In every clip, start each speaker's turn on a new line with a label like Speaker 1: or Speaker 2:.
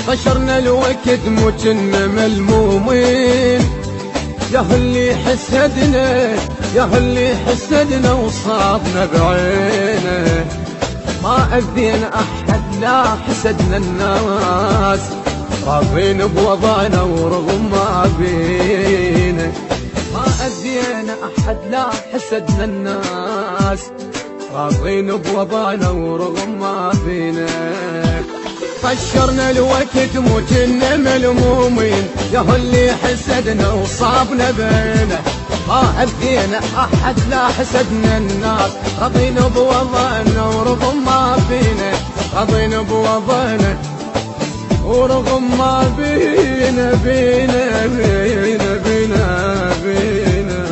Speaker 1: طشرنا الوقت مو كنا ملمومين، يا اللي حسدنا وصابنا بعينه، ما أذينا أحد لا حسدنا الناس، راضين بوضعنا ورغم ما بينا، ما أذينا أحد لا حسدنا الناس، راضين بوضعنا ورغم ما بينا. طشرنا الوقت مو كنا ملمومين، يا اللي حسدنا وصابنا بينه، ما أذينا أحد لا حسدنا الناس، راضين بوضعنا ورغم ما بينا، راضين بوضعنا ورغم ما بينا بينا بينا بينا بينا.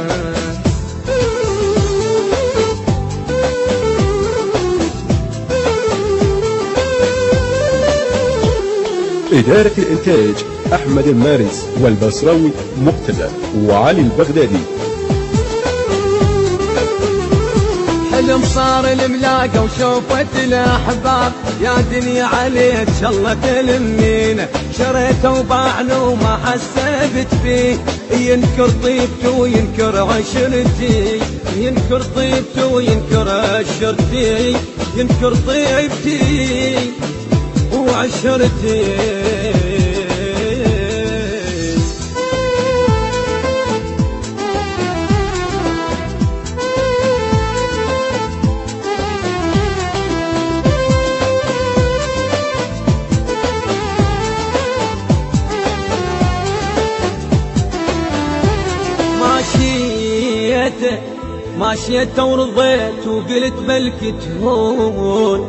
Speaker 2: إدارة الإنتاج أحمد المارس والبصراوي مقتدى وعلي البغدادي.
Speaker 1: حلم صار الملاقة وشوفت الأحباب، يا دنيا عليك الله تلمينا، شريته وباعنا وما حسبت فيه، ينكر طيبته وينكر عشرتي، ينكر طيبته وينكر عشرتي، ينكر طيبتي وعشرتي. ماشيته ورضيت وقلت بلكي تهون،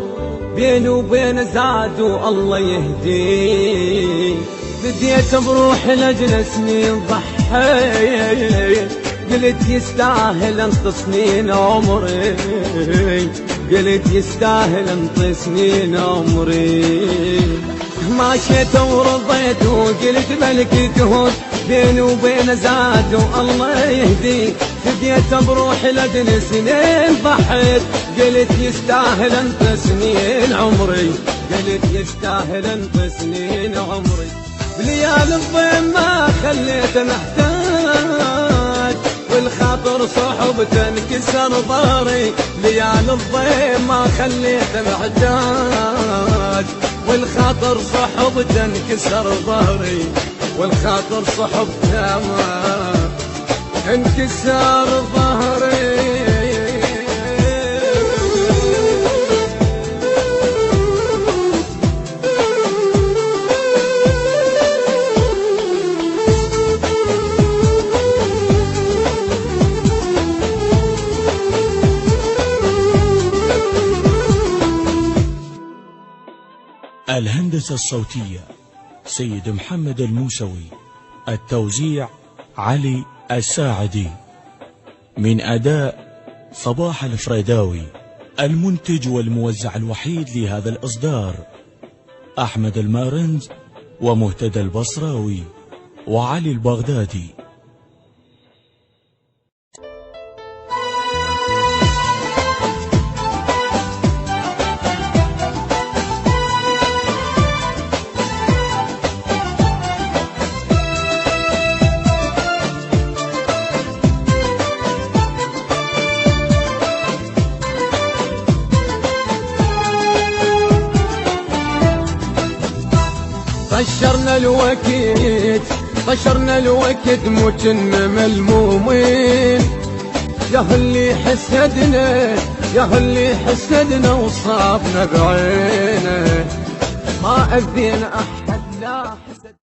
Speaker 1: بيني وبين زاد والله يهدي، بديت بروح لجل سنين ضحيت، قلت يستاهل انت سنين عمري، قلت يستاهل انت سنين عمري. ماشيت ورضيت وقلت بلكي تهون، بيني وبين زاد والله يهدي، بديت بروح لجل سنين ضحيت، قلت يستاهل انت سنين عمري، قلت يستاهل انت سنين عمري. بليالي الضيم ما خليت محتاج، والخاطر صحبته انكسر ظهري، ليالي الضيم ما خليت محتاج، والخاطر صحبته انكسر ظهري، والخاطر صحبته ما انكسر ظهري.
Speaker 3: الهندسة الصوتية سيد محمد الموسوي، التوزيع علي الساعدي، من أداء صباح الفريداوي، المنتج والموزع الوحيد لهذا الإصدار أحمد المارنز ومهتدى البصراوي وعلي البغدادي.
Speaker 1: طشرنا الوقت مو كنا ملمومين، يا اللي حسدنا وصابنا بعينه، ما أذينا أحد لا حسد.